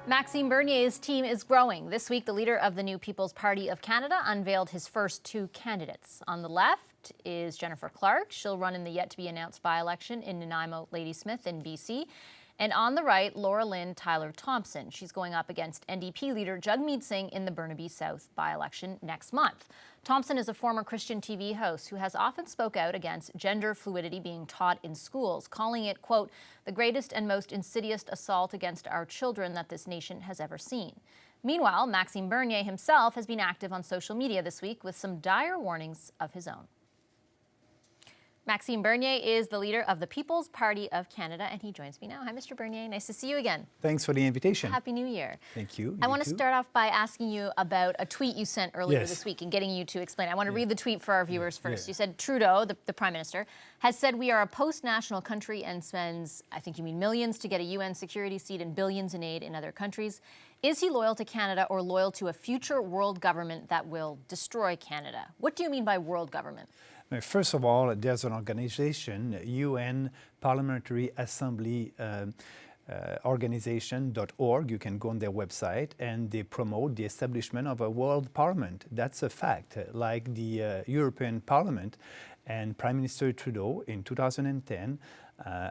Maxime Bernier's team is growing. This week, the leader of the new People's Party of Canada unveiled his first two candidates. On the left is Jennifer Clark. She'll run in the yet-to-be-announced by-election in Nanaimo Ladysmith in BC. And on the right, Laura-Lynn Tyler-Thompson. She's going up against NDP leader Jagmeet Singh in the Burnaby South by-election next month. Thompson is a former Christian TV host who has often spoke out against gender fluidity being taught in schools, calling it, quote, the greatest and most insidious assault against our children that this nation has ever seen. Meanwhile, Maxime Bernier himself has been active on social media this week with some dire warnings of his own. Maxime Bernier is the leader of the People's Party of Canada, and he joins me now. Hi, Mr. Bernier. Nice to see you again. Thanks for the invitation. Happy New Year. Thank you. I want to start off by asking you about a tweet you sent earlier this week and getting you to explain. I want to read the tweet for our viewers first. You said Trudeau, the Prime Minister, has said we are a post-national country and spends, I think you mean millions, to get a UN security seat and billions in aid in other countries. Is he loyal to Canada or loyal to a future world government that will destroy Canada? What do you mean by world government? First of all, there's an organization, UN Parliamentary Assembly organization.org. You can go on their website, and they promote the establishment of a world parliament. That's a fact, like the European Parliament. And Prime Minister Trudeau in 2010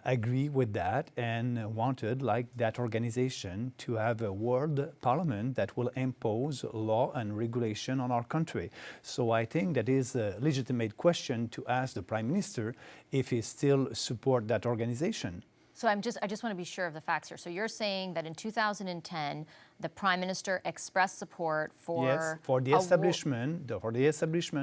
agree with that and wanted, like that organization, to have a world parliament that will impose law and regulation on our country. So I think that is a legitimate question to ask the Prime Minister if he still support that organization. So I just want to be sure of the facts here. So you're saying that in 2010, the Prime Minister expressed support for the establishment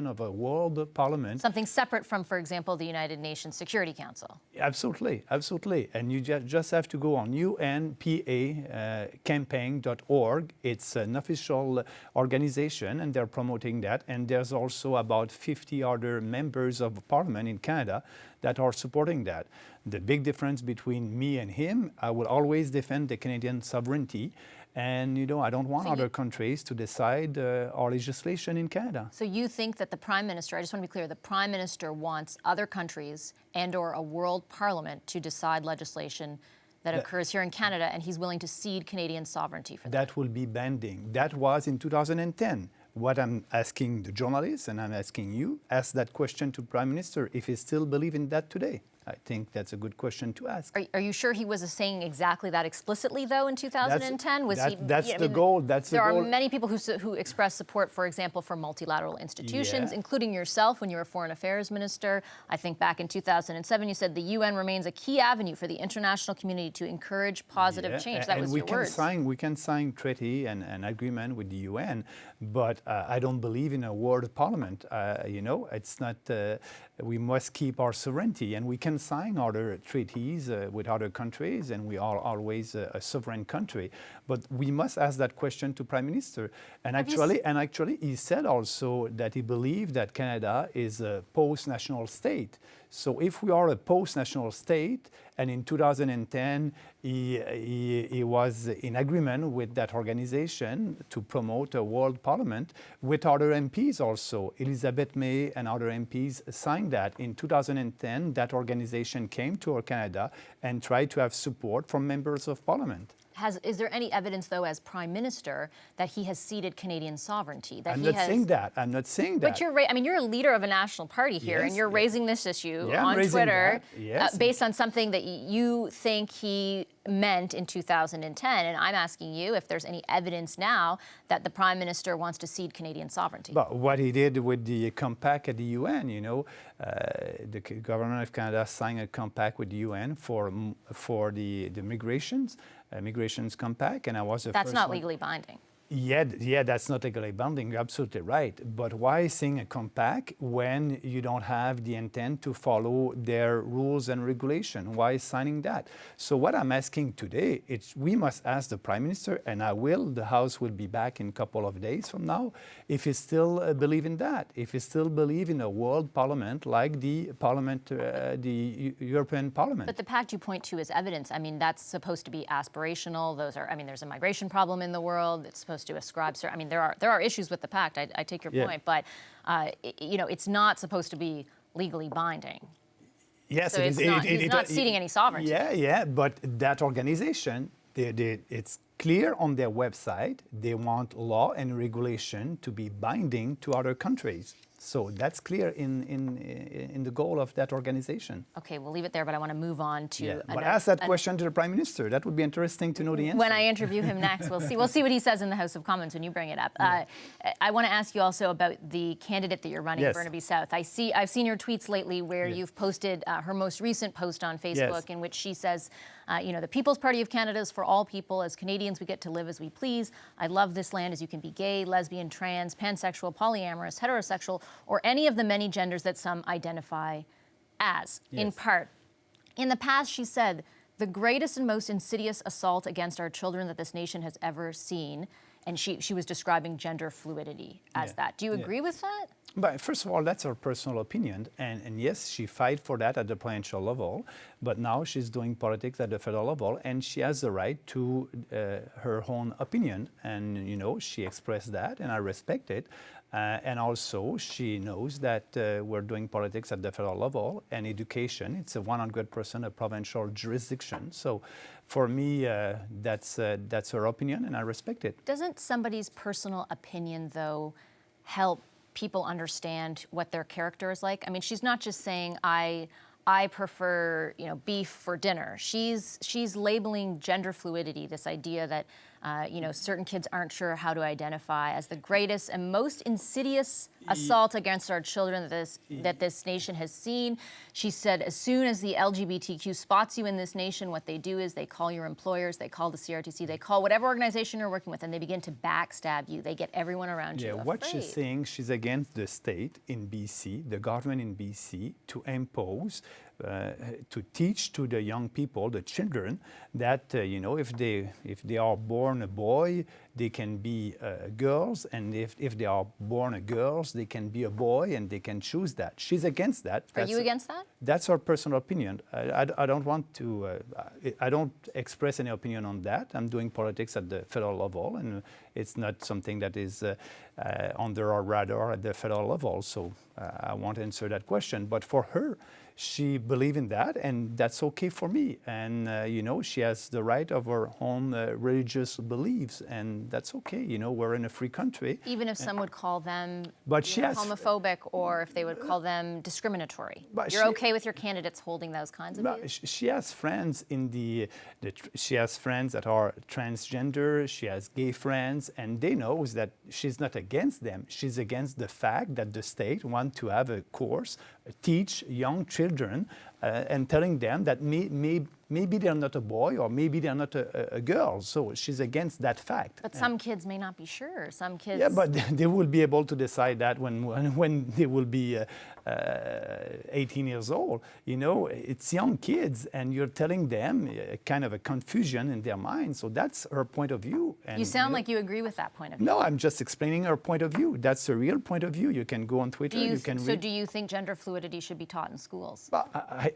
of a world parliament. Something separate from, for example, the United Nations Security Council. Absolutely, absolutely. And you just have to go on unpacampaign.org. It's an official organization, and they're promoting that. And there's also about 50 other members of Parliament in Canada that are supporting that. The big difference between me and him, I will always defend the Canadian sovereignty. And, you know, I don't want other countries to decide our legislation in Canada. So you think that the Prime Minister, I just want to be clear, the Prime Minister wants other countries and or a world parliament to decide legislation that occurs here in Canada, and he's willing to cede Canadian sovereignty for that? That will be binding. That was in 2010. What I'm asking the journalists, and I'm asking you, ask that question to Prime Minister if he still believes in that today. I think that's a good question to ask. Are you sure he was saying exactly that explicitly, though, in 2010? That's the goal. There are many people who express support, for example, for multilateral institutions, including yourself when you were Foreign Affairs Minister. I think back in 2007, you said the UN remains a key avenue for the international community to encourage positive change. That was your words. We can sign treaty and agreement with the UN, but I don't believe in a world parliament. You know, it's not. We must keep our sovereignty, and we can sign other treaties with other countries, and we are always a sovereign country. But we must ask that question to Prime Minister. And actually, he said also that he believed that Canada is a post-national state. So if we are a post-national state, and in 2010 he was in agreement with that organization to promote a world parliament with other MPs also. Elizabeth May and other MPs signed that. In 2010, that organization came to Canada and tried to have support from members of parliament. Is there any evidence, though, as Prime Minister, that he has ceded Canadian sovereignty? I'm not saying that. But you're a leader of a national party here, and you're raising this issue on Twitter based on something that you think he meant in 2010. And I'm asking you if there's any evidence now that the Prime Minister wants to cede Canadian sovereignty. But what he did with the compact at the UN, you know, the government of Canada signed a compact with the UN for the migrations compact, and I was the first one. That's not legally binding. Yeah, that's not legally binding. You're absolutely right. But why sign a compact when you don't have the intent to follow their rules and regulation? Why signing that? So what I'm asking today, we must ask the Prime Minister, and I will. The House will be back in a couple of days from now. If he still believe in that, if he still believe in a world parliament like the parliament, the European Parliament. But the pact you point to is evidence. I mean, that's supposed to be aspirational. There's a migration problem in the world. It's supposed to ascribe. I mean, there are issues with the pact. I take your point, but it's not supposed to be legally binding. Yes, so he's not ceding any sovereignty. Yeah, but that organization, it's clear on their website, they want law and regulation to be binding to other countries. So that's clear in the goal of that organization. Okay, we'll leave it there, but I want to move on to... But ask that question to the Prime Minister. That would be interesting to know the answer. When I interview him next, we'll see what he says in the House of Commons when you bring it up. Yeah. I want to ask you also about the candidate that you're running, yes. Burnaby South. I've seen your tweets lately where yes. you've posted her most recent post on Facebook yes. in which she says, the People's Party of Canada is for all people. As Canadians, we get to live as we please. I love this land as you can be gay, lesbian, trans, pansexual, polyamorous, heterosexual, or any of the many genders that some identify as, yes. in part. In the past, she said, the greatest and most insidious assault against our children that this nation has ever seen, and she was describing gender fluidity as that. Do you agree with that? But first of all, that's her personal opinion, and yes, she fight for that at the provincial level, but now she's doing politics at the federal level, and she has the right to her own opinion, and she expressed that, and I respect it. And also, she knows that we're doing politics at the federal level, and education, it's a 100% a provincial jurisdiction. So for me, that's her opinion, and I respect it. Doesn't somebody's personal opinion, though, help people understand what their character is like? I mean, she's not just saying, I prefer, beef for dinner. She's labeling gender fluidity, this idea that, certain kids aren't sure how to identify, as the greatest and most insidious assault against our children that this nation has seen. She said, as soon as the LGBTQ spots you in this nation, what they do is they call your employers, they call the CRTC, they call whatever organization you're working with, and they begin to backstab you. They get everyone around you afraid. What she's saying, she's against the state in BC, the government in BC, to impose, to teach to the young people, the children, that if they are born a boy, they can be girls, and if they are born girls, they can be a boy, and they can choose that. She's against that. Are you against that? That's her personal opinion. I don't want to. I don't express any opinion on that. I'm doing politics at the federal level, and it's not something that is under our radar at the federal level. So I won't answer that question. But for her, she believes in that, and that's okay for me. And she has the right of her own religious beliefs, and that's okay. We're in a free country. Even if some would call them homophobic, or if they would call them discriminatory, you're okay with your candidates holding those kinds of views? She has friends she has friends that are transgender. She has gay friends, and they know that she's not against them. She's against the fact that the state wants to have a course, teach young children, and telling them that maybe they're not a boy, or maybe they're not a girl. So she's against that fact. But some kids may not be sure. Some kids... Yeah, but they will be able to decide that when they will be 18 years old. It's young kids, and you're telling them kind of a confusion in their mind. So that's her point of view. And, you sound like you agree with that point of view. No, I'm just explaining her point of view. That's a real point of view. You can go on Twitter, you can read. So do you think gender fluidity should be taught in schools? Well,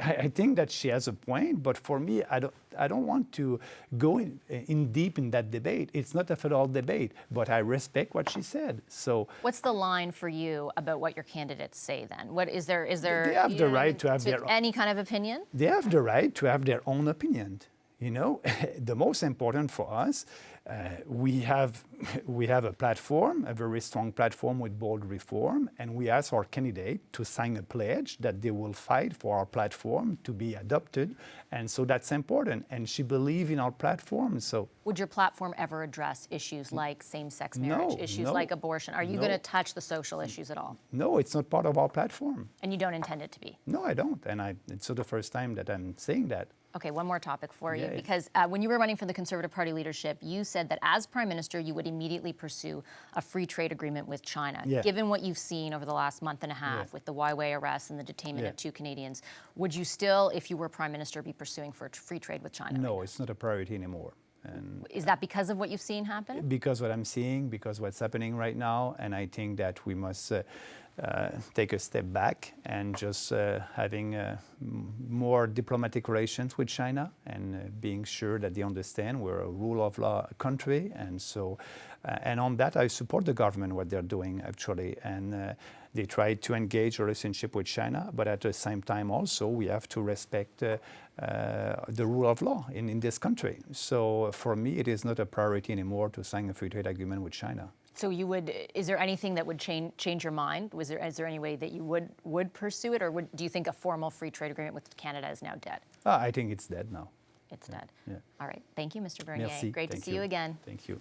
I think that she has a point, but for me, I don't want to go in deep in that debate. It's not a federal debate, but I respect what she said. So what's the line for you about what your candidates say then? What is there they have the right to have any kind of opinion? They have the right to have their own opinion. The most important for us, we have a platform, a very strong platform with bold reform, and we ask our candidate to sign a pledge that they will fight for our platform to be adopted, and so that's important. And she believes in our platform. So, would your platform ever address issues like same-sex marriage, issues like abortion? Are you going to touch the social issues at all? No, it's not part of our platform. And you don't intend it to be? No, I don't, and it's not the first time that I'm saying that. Okay, one more topic for you, because when you were running for the Conservative Party leadership, you said that as Prime Minister, you would immediately pursue a free trade agreement with China. Yeah. Given what you've seen over the last month and a half with the Huawei arrests and the detainment of 2 Canadians, would you still, if you were Prime Minister, be pursuing for free trade with China? No, it's not a priority anymore. And is that because of what you've seen happen? Because what I'm seeing, because what's happening right now, and I think that we must take a step back and just having more diplomatic relations with China, and being sure that they understand we're a rule of law country. And so, and on that, I support the government, what they're doing actually. And They try to engage a relationship with China, but at the same time also we have to respect the rule of law in this country. So for me, it is not a priority anymore to sign a free trade agreement with China. So is there anything that would change your mind? Is there any way that you would pursue it, or do you think a formal free trade agreement with Canada is now dead? I think it's dead now. It's dead. Yeah. All right. Thank you, Mr. Bernier. Merci. Great to Thank see you again. Thank you.